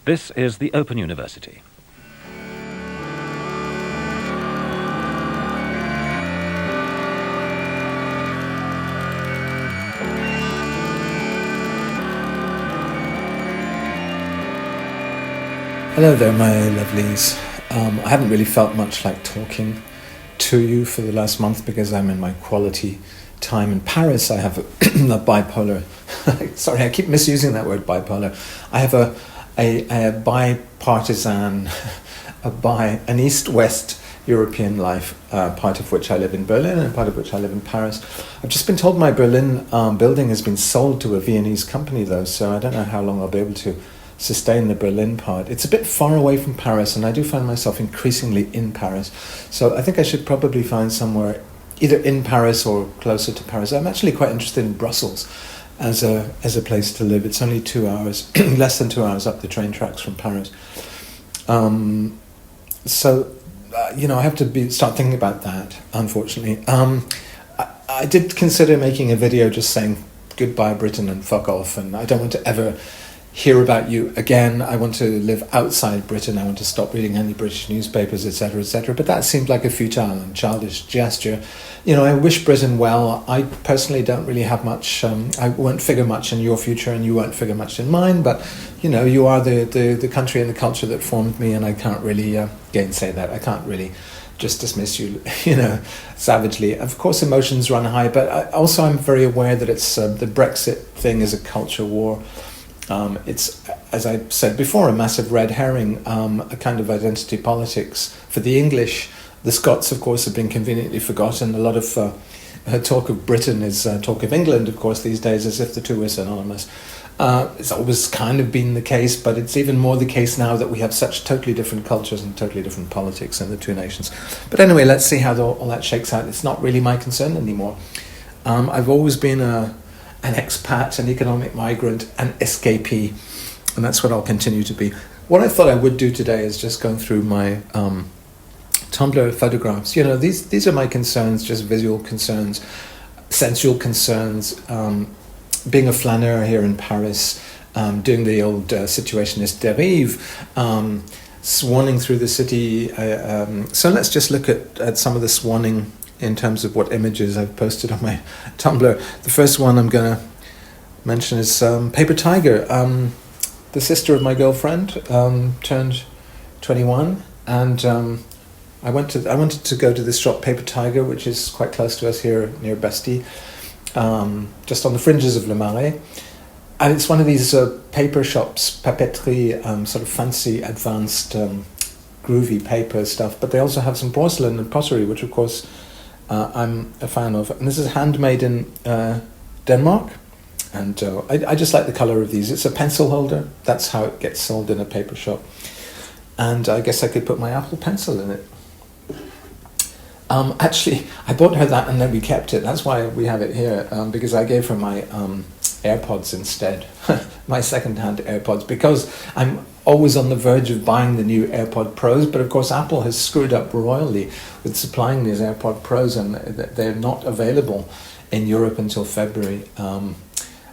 This is the Open University. Hello there, my lovelies. I haven't really felt much like talking to you for the last month because I'm in my quality time in Paris. I have a bipolar. Sorry, I keep misusing that word, bipolar. I have a bipartisan, an East-West European life, part of which I live in Berlin and part of which I live in Paris. I've just been told my Berlin building has been sold to a Viennese company though, so I don't know how long I'll be able to sustain the Berlin part. It's a bit far away from Paris, and I do find myself increasingly in Paris. So I think I should probably find somewhere either in Paris or closer to Paris. I'm actually quite interested in Brussels as a place to live. It's only 2 hours, less than 2 hours up the train tracks from Paris. I have to start thinking about that, unfortunately. I did consider making a video just saying goodbye Britain and fuck off, and I don't want to ever hear about you again. I want to live outside Britain. I want to stop reading any British newspapers, etc., etc. But that seemed like a futile and childish gesture. I wish Britain well. I personally don't really have much. I won't figure much in your future, and you won't figure much in mine. But you are the country and the culture that formed me, and I can't really gainsay that. I can't really just dismiss you, savagely. Of course, emotions run high, but I'm very aware that it's the Brexit thing is a culture war. It's, as I said before, a massive red herring, a kind of identity politics for the English. The Scots, of course, have been conveniently forgotten. A lot of talk of Britain is talk of England, of course, these days, as if the two are synonymous. It's always kind of been the case, but it's even more the case now that we have such totally different cultures and totally different politics in the two nations. But anyway, let's see how all that shakes out. It's not really my concern anymore. I've always been an expat, an economic migrant, an escapee, and that's what I'll continue to be. What I thought I would do today is just go through my Tumblr photographs. These are my concerns, just visual concerns, sensual concerns, being a flaneur here in Paris, doing the old situationist dérive, swanning through the city. So let's just look at some of the swanning in terms of what images I've posted on my Tumblr. The first one I'm going to mention is Paper Tiger. The sister of my girlfriend turned 21, and I wanted to go to this shop, Paper Tiger, which is quite close to us here near Bastille, just on the fringes of Le Marais. And it's one of these paper shops, papeterie, sort of fancy, advanced, groovy paper stuff, but they also have some porcelain and pottery, which of course I'm a fan of. And this is handmade in Denmark, and I just like the colour of these. It's a pencil holder. That's how it gets sold in a paper shop. And I guess I could put my Apple Pencil in it. Actually, I bought her that and then we kept it. That's why we have it here, because I gave her my AirPods instead, my second-hand AirPods, because I'm always on the verge of buying the new AirPod Pros, but of course Apple has screwed up royally with supplying these AirPod Pros, and they're not available in Europe until February. And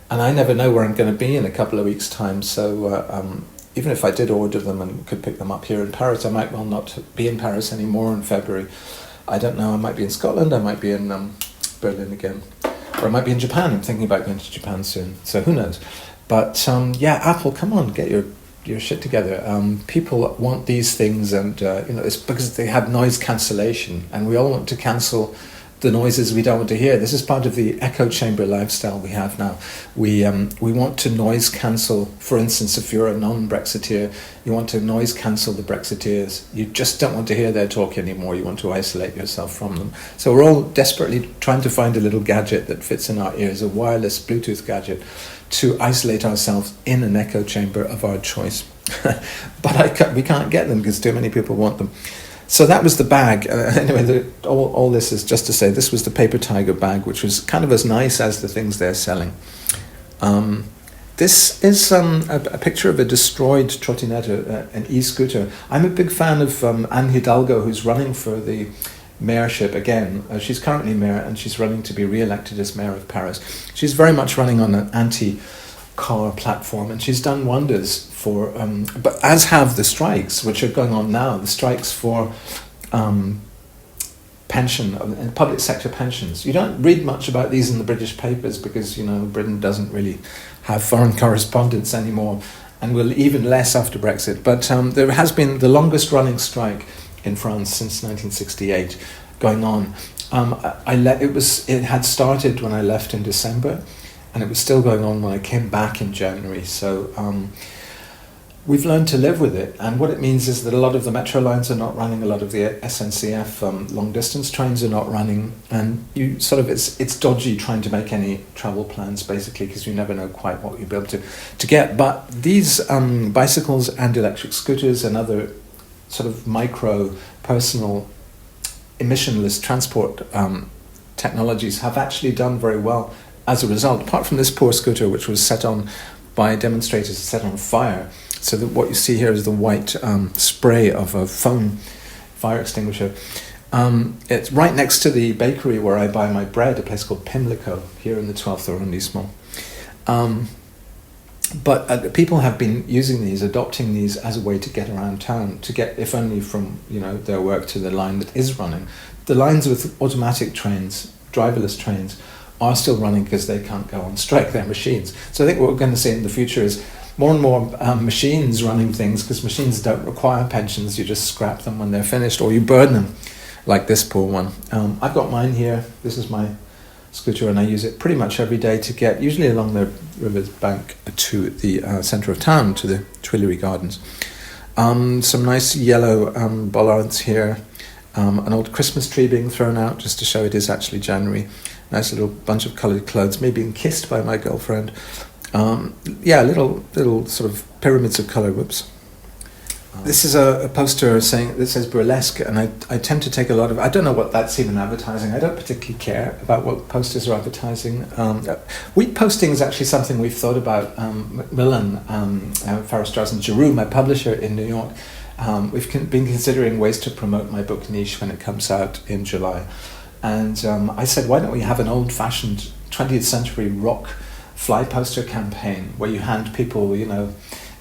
I never know where I'm going to be in a couple of weeks' time, so even if I did order them and could pick them up here in Paris, I might well not be in Paris anymore in February. I don't know, I might be in Scotland, I might be in Berlin again, or I might be in Japan. I'm thinking about going to Japan soon, so who knows. But Apple, come on, get your shit together. People want these things, and it's because they have noise cancellation, and we all want to cancel the noises we don't want to hear. This is part of the echo chamber lifestyle we have now. We want to noise cancel. For instance, if you're a non-Brexiteer, you want to noise cancel the Brexiteers. You just don't want to hear their talk anymore. You want to isolate yourself from them. So we're all desperately trying to find a little gadget that fits in our ears, a wireless Bluetooth gadget, to isolate ourselves in an echo chamber of our choice. But we can't get them because too many people want them. So that was the bag. Anyway, all this is just to say this was the Paper Tiger bag, which was kind of as nice as the things they're selling. This is a picture of a destroyed trottinette, an e-scooter. I'm a big fan of Anne Hidalgo, who's running for the mayorship again. She's currently mayor, and she's running to be re-elected as mayor of Paris. She's very much running on an car platform, and she's done wonders for. But as have the strikes, which are going on now. The strikes for pension and public sector pensions. You don't read much about these in the British papers because Britain doesn't really have foreign correspondents anymore, and will even less after Brexit. But there has been the longest running strike in France since 1968 going on. It had started when I left in December, and it was still going on when I came back in January. So we've learned to live with it, and what it means is that a lot of the metro lines are not running, a lot of the SNCF long distance trains are not running, and it's dodgy trying to make any travel plans basically, because you never know quite what you'll be able to get. But these bicycles and electric scooters and other sort of micro personal emissionless transport technologies have actually done very well as a result, apart from this poor scooter which was set on by demonstrators, set on fire. So that what you see here is the white spray of a foam fire extinguisher. It's right next to the bakery where I buy my bread, a place called Pimlico, here in the 12th arrondissement. But people have been using these, adopting these as a way to get around town, to get, if only from their work, to the line that is running. The lines with automatic trains, driverless trains, are still running because they can't go on strike, they're machines. So I think what we're going to see in the future is more and more machines running things, because machines don't require pensions. You just scrap them when they're finished, or you burn them, like this poor one. I've got mine here. This is my scooter, and I use it pretty much every day to get, usually along the river's bank, to the centre of town, to the Tuileries Gardens. Some nice yellow bollards here. An old Christmas tree being thrown out, just to show it is actually January. Nice little bunch of coloured clothes, me being kissed by my girlfriend. Little sort of pyramids of colour. Whoops. This is a poster that says burlesque, and I tend to take a lot of. I don't know what that's even advertising. I don't particularly care about what posters are advertising. Wheat posting is actually something we've thought about. Macmillan, Farrar Straus and Giroux, my publisher in New York. We've been considering ways to promote my book Niche when it comes out in July, and I said, why don't we have an old-fashioned 20th century rock fly poster campaign where you hand people,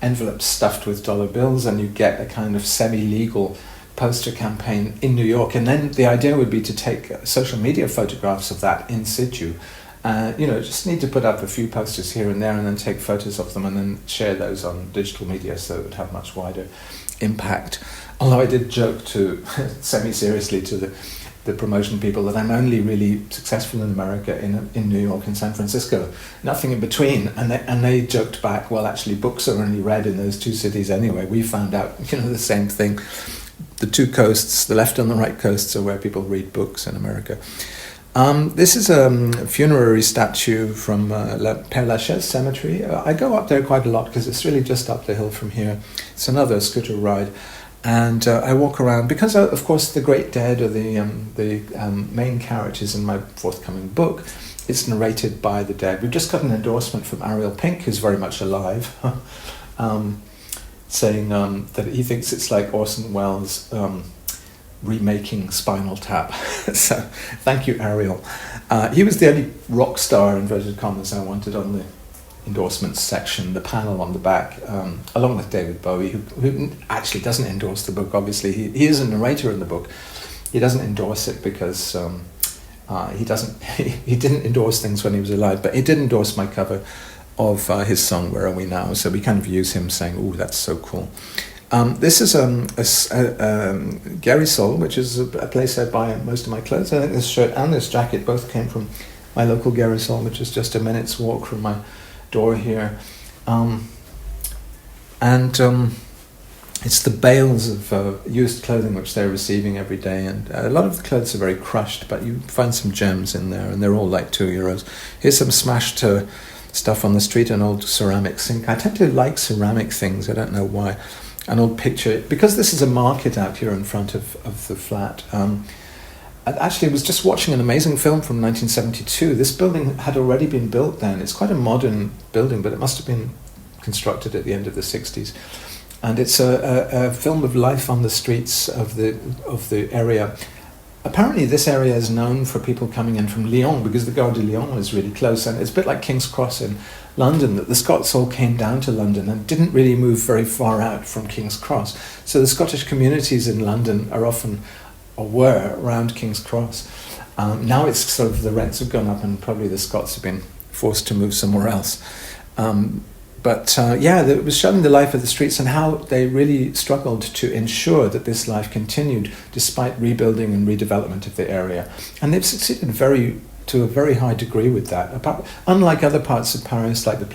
envelopes stuffed with dollar bills, and you get a kind of semi-legal poster campaign in New York. And then the idea would be to take social media photographs of that in situ. Just need to put up a few posters here and there, and then take photos of them, and then share those on digital media, so it would have much wider impact. Although I did joke to semi-seriously to the promotion people that I'm only really successful in America in New York and San Francisco, nothing in between. And they joked back, well, actually books are only read in those two cities anyway. We found out the same thing. The two coasts, the left and the right coasts, are where people read books in America. This is a funerary statue from Père Lachaise Cemetery. I go up there quite a lot because it's really just up the hill from here. It's another scooter ride. And I walk around because, of course, the great dead are the main characters in my forthcoming book. It's narrated by the dead. We've just got an endorsement from Ariel Pink, who's very much alive, saying that he thinks it's like Orson Welles remaking Spinal Tap. So thank you, Ariel. He was the only rock star, inverted commas, I wanted on the endorsements section, the panel on the back, along with David Bowie, who actually doesn't endorse the book. Obviously, he is a narrator in the book. He doesn't endorse it because he didn't endorse things when he was alive, but he did endorse my cover of his song "Where Are We Now?" So we kind of use him saying, "Oh, that's so cool." This is Gary Sol, which is a place I buy most of my clothes. I think this shirt and this jacket both came from my local Gary Sol, which is just a minute's walk from my door here. It's the bales of used clothing which they're receiving every day, and a lot of the clothes are very crushed, but you find some gems in there, and they're all like €2. Here's some smashed stuff on the street, an old ceramic sink. I tend to like ceramic things, I don't know why. An old picture, because this is a market out here in front of the flat. I actually was just watching an amazing film from 1972. This building had already been built then. It's quite a modern building, but it must have been constructed at the end of the 60s. And it's a film of life on the streets of the area apparently this area is known for people coming in from Lyon because the Gare de Lyon is really close, and it's a bit like King's Cross in London, that the Scots all came down to London and didn't really move very far out from King's Cross. So the Scottish communities in London are often, or were, around King's Cross. Now it's sort of, the rents have gone up and probably the Scots have been forced to move somewhere else. It was showing the life of the streets and how they really struggled to ensure that this life continued despite rebuilding and redevelopment of the area. And they've succeeded to a very high degree with that. Unlike other parts of Paris, like the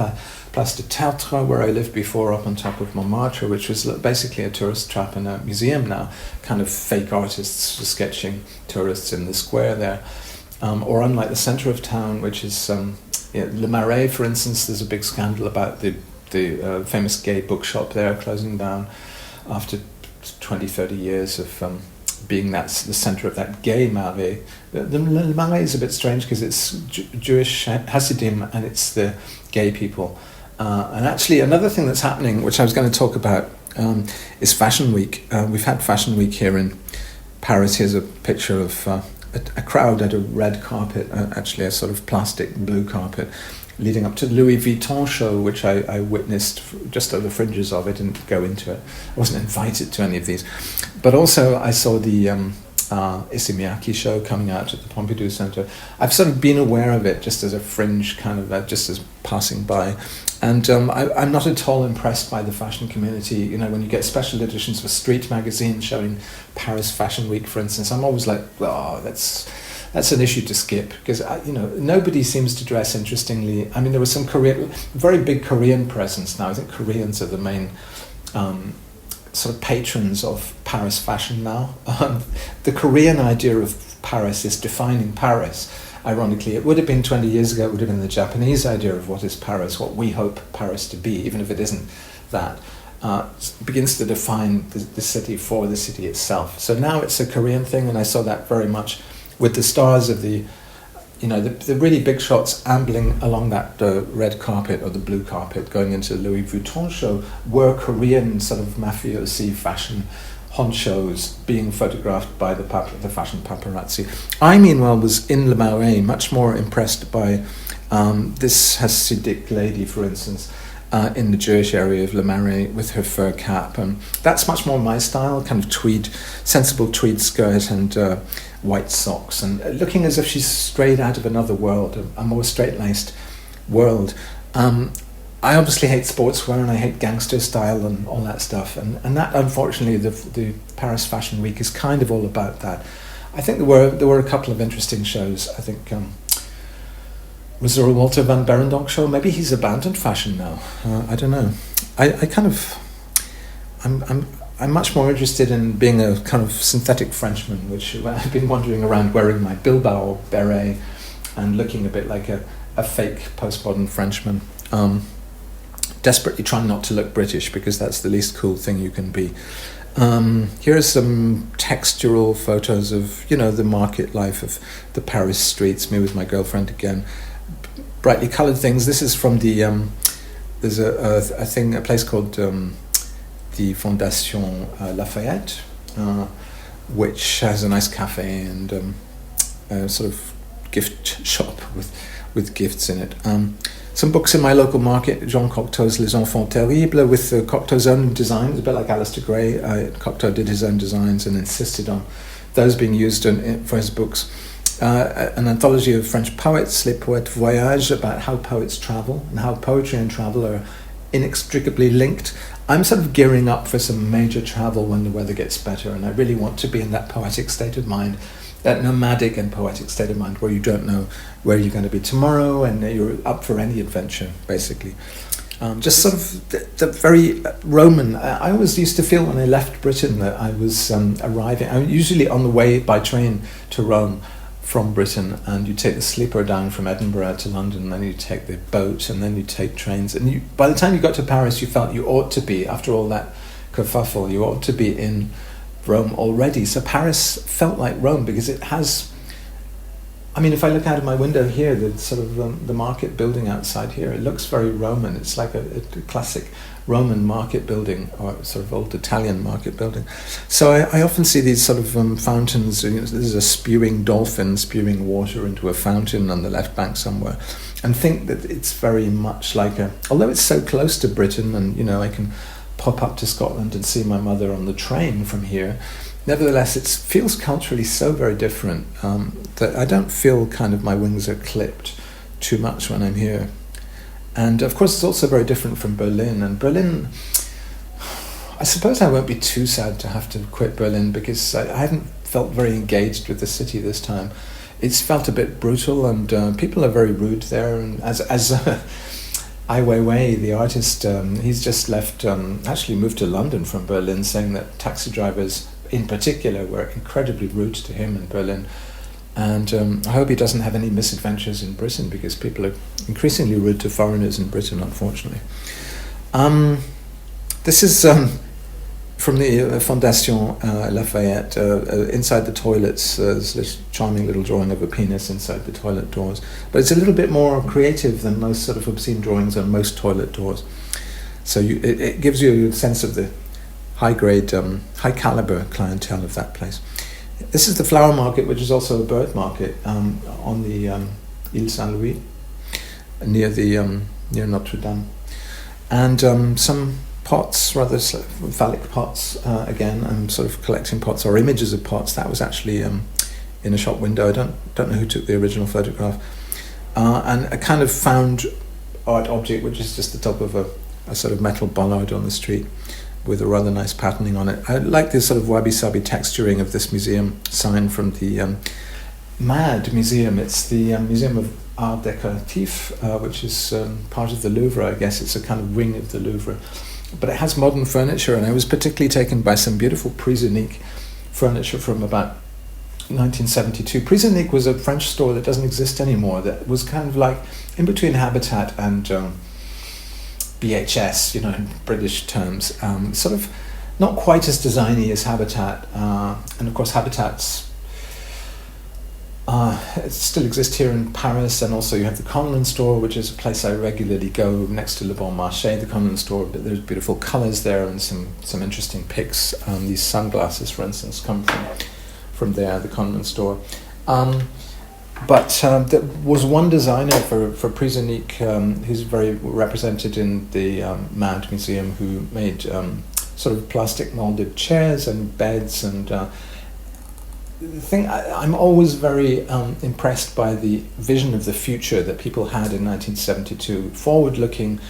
Place de Tertre, where I lived before, up on top of Montmartre, which was basically a tourist trap and a museum now, kind of fake artists sketching tourists in the square there. Or unlike the centre of town, which is Le Marais, for instance, there's a big scandal about the famous gay bookshop there closing down after 20, 30 years of being the centre of that gay Marais. The Le Marais is a bit strange because it's Jewish Hasidim and it's the gay people. And actually another thing that's happening, which I was going to talk about, is Fashion Week. We've had Fashion Week here in Paris. Here's a picture of a crowd at a red carpet, actually a sort of plastic blue carpet, leading up to the Louis Vuitton show, which I witnessed just at the fringes of it, didn't go into it. I wasn't invited to any of these. But also I saw the Issey Miyake show coming out at the Pompidou Centre. I've sort of been aware of it just as a fringe kind of, just as passing by. And I'm not at all impressed by the fashion community. You know, when you get special editions for Street magazine showing Paris Fashion Week, for instance, I'm always like, oh, that's an issue to skip, because nobody seems to dress interestingly. I mean, there was some very big Korean presence now. I think Koreans are the main sort of patrons of Paris fashion now. The Korean idea of Paris is defining Paris. Ironically, it would have been 20 years ago, it would have been the Japanese idea of what is Paris, what we hope Paris to be, even if it isn't that. Begins to define the city for the city itself. So now it's a Korean thing, and I saw that very much with the stars of the really big shots ambling along that red carpet or the blue carpet going into the Louis Vuitton show were Korean sort of mafiosi fashion honchos being photographed by the fashion paparazzi. I, meanwhile, was in Le Marais, much more impressed by this Hasidic lady, for instance, in the Jewish area of Le Marais with her fur cap. And that's much more my style, kind of sensible tweed skirt and white socks, and looking as if she's strayed out of another world, a more straight-laced world. I obviously hate sportswear and I hate gangster style and all that stuff, and that, unfortunately, the Paris Fashion Week is kind of all about that. I think there were a couple of interesting shows. I think was there a Walter van Berendonck show? Maybe he's abandoned fashion now. I don't know. I'm much more interested in being a kind of synthetic Frenchman, which I've been wandering around wearing my Bilbao beret and looking a bit like a fake postmodern Frenchman. Desperately trying not to look British because that's the least cool thing you can be. Here are some textural photos of, the market life of the Paris streets, me with my girlfriend again. Brightly coloured things. This is from the, there's a place called the Fondation Lafayette, which has a nice cafe and a sort of gift shop with gifts in it. Some books in my local market, Jean Cocteau's Les Enfants Terribles, with Cocteau's own designs, a bit like Alistair Gray. Cocteau did his own designs and insisted on those being used for his books. An anthology of French poets, Les Poètes Voyagent, about how poets travel and how poetry and travel are inextricably linked. I'm sort of gearing up for some major travel when the weather gets better, and I really want to be in that poetic state of mind, that nomadic and poetic state of mind where you don't know where you're going to be tomorrow and you're up for any adventure, basically. Just sort of the very Roman. I always used to feel when I left Britain that I was arriving. I'm usually on the way by train to Rome from Britain, and you take the sleeper down from Edinburgh to London, and then you take the boat, and then you take trains. And by the time you got to Paris, you felt you ought to be, after all that kerfuffle, you ought to be in Rome already. So Paris felt like Rome because it has I mean, if I look out of my window here, the sort of the market building outside here, it looks very Roman. It's like a classic Roman market building, or sort of old Italian market building. So I often see these sort of fountains. There's a spewing dolphin spewing water into a fountain on the left bank somewhere, and think that it's very much like although it's so close to Britain, and I can pop up to Scotland and see my mother on the train from here. Nevertheless, it feels culturally so very different that I don't feel kind of my wings are clipped too much when I'm here. And of course, it's also very different from Berlin. And Berlin, I suppose I won't be too sad to have to quit Berlin, because I haven't felt very engaged with the city this time. It's felt a bit brutal, and people are very rude there. And as Ai Weiwei, the artist, he's just left, actually moved to London from Berlin, saying that taxi drivers in particular were incredibly rude to him in Berlin. And I hope he doesn't have any misadventures in Britain, because people are increasingly rude to foreigners in Britain, unfortunately. This is from the Fondation Lafayette. Inside the toilets, there's this charming little drawing of a penis inside the toilet doors. But it's a little bit more creative than most sort of obscene drawings on most toilet doors. So it gives you a sense of the high-grade, high-caliber clientele of that place. This is the flower market, which is also a bird market on the Ile Saint-Louis, near Notre Dame. And some pots, rather phallic pots. Again, I'm sort of collecting pots or images of pots. That was actually in a shop window. I don't know who took the original photograph. And a kind of found art object, which is just the top of a sort of metal bollard on the street, with a rather nice patterning on it. I like this sort of wabi-sabi texturing of this museum sign from the MAD Museum. It's the Museum of Art Décoratif, which is part of the Louvre, I guess. It's a kind of wing of the Louvre. But it has modern furniture, and I was particularly taken by some beautiful Prisunic furniture from about 1972. Prisunic was a French store that doesn't exist anymore, that was kind of like in between Habitat and BHS, in British terms, sort of not quite as designy as Habitat, and of course Habitat's it still exists here in Paris, and also you have the Conlon store, which is a place I regularly go next to Le Bon Marché, the Conlon store. But there's beautiful colours there and some interesting picks. These sunglasses, for instance, come from there, the Conlon store. But there was one designer for Prisunic, who's very represented in the MAD Museum, who made sort of plastic molded chairs and beds. And the thing, I'm always very impressed by the vision of the future that people had in 1972, forward-looking,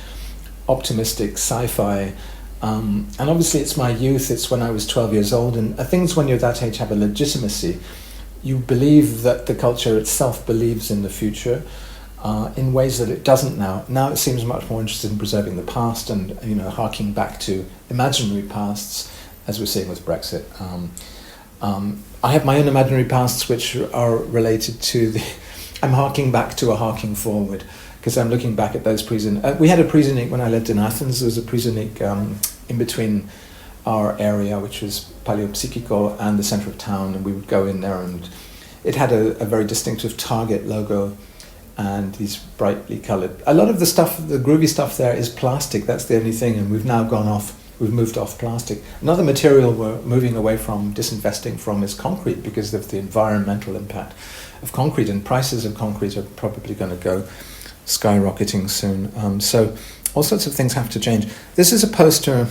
optimistic sci-fi. And obviously it's my youth, it's when I was 12 years old, and things when you're that age have a legitimacy. You believe that the culture itself believes in the future in ways that it doesn't now. Now it seems much more interested in preserving the past and harking back to imaginary pasts, as we're seeing with Brexit. I have my own imaginary pasts which are related to I'm harking back to a harking forward, because I'm looking back at those Prisunic. We had a Prisunic when I lived in Athens. There was a Prisunic in between our area, which was Paleopsychico, and the centre of town, and we would go in there, and it had a very distinctive Target logo and these brightly coloured. A lot of the stuff, the groovy stuff there, is plastic. That's the only thing, and we've moved off plastic. Another material we're moving away from, disinvesting from, is concrete, because of the environmental impact of concrete, and prices of concrete are probably going to go skyrocketing soon. So all sorts of things have to change. This is a poster,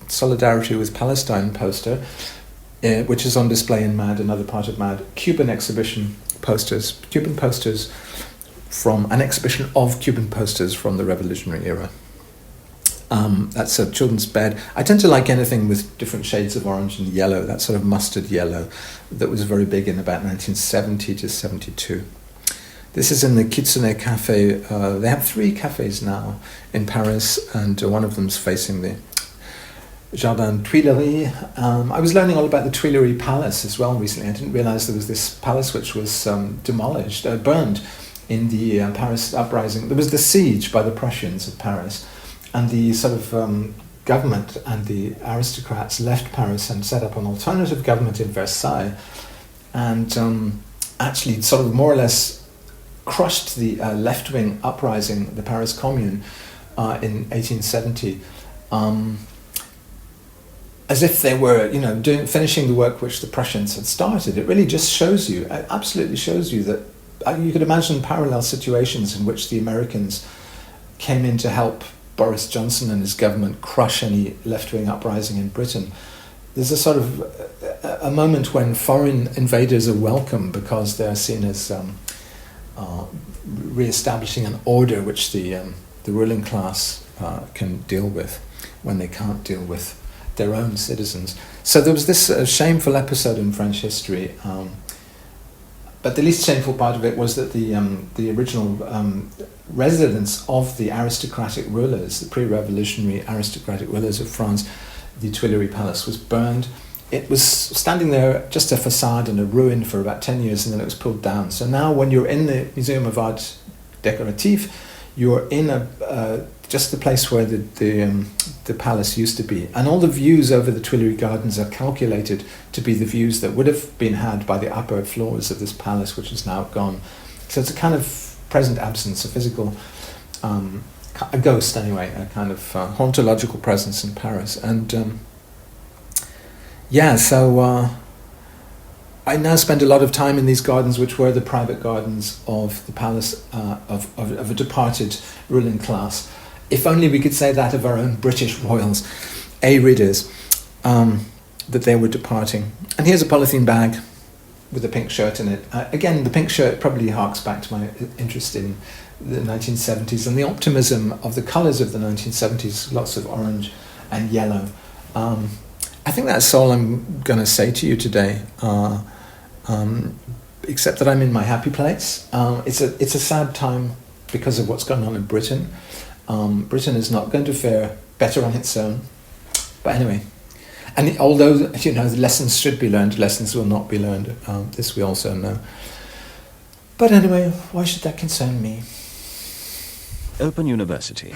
Solidarity with Palestine poster, which is on display in MAD, another part of MAD. Cuban posters from an exhibition of Cuban posters from the Revolutionary era. That's a children's bed. I tend to like anything with different shades of orange and yellow, that sort of mustard yellow that was very big in about 1970 to 72. This is in the Kitsune Cafe. They have 3 cafes now in Paris, and one of them's facing the Jardin Tuileries. I was learning all about the Tuileries Palace as well recently. I didn't realise there was this palace which was burned in the Paris uprising. There was the siege by the Prussians of Paris, and the sort of government and the aristocrats left Paris and set up an alternative government in Versailles. And actually sort of more or less crushed the left-wing uprising, the Paris Commune, in 1870, as if they were, finishing the work which the Prussians had started. It really just shows you, it absolutely shows you that you could imagine parallel situations in which the Americans came in to help Boris Johnson and his government crush any left-wing uprising in Britain. There's a sort of a moment when foreign invaders are welcome because they're seen as re-establishing an order which the ruling class can deal with when they can't deal with their own citizens. So there was this shameful episode in French history, but the least shameful part of it was that the original residence of the aristocratic rulers, the pre-revolutionary aristocratic rulers of France, the Tuileries Palace, was burned. It was standing there, just a facade and a ruin, for about 10 years, and then it was pulled down. So now when you're in the Museum of Art Décoratif, you're in just the place where the palace used to be. And all the views over the Tuileries Gardens are calculated to be the views that would have been had by the upper floors of this palace, which is now gone. So it's a kind of present absence, a physical, a ghost anyway, a kind of hauntological presence in Paris. And so I now spend a lot of time in these gardens, which were the private gardens of the palace of a departed ruling class. If only we could say that of our own British royals, readers, that they were departing. And here's a polythene bag with a pink shirt in it. Again, the pink shirt probably harks back to my interest in the 1970s and the optimism of the colours of the 1970s, lots of orange and yellow. I think that's all I'm going to say to you today, except that I'm in my happy place. It's a sad time because of what's going on in Britain. Britain is not going to fare better on its own. But anyway, and although, the lessons should be learned, lessons will not be learned. This we also know. But anyway, why should that concern me? Open University.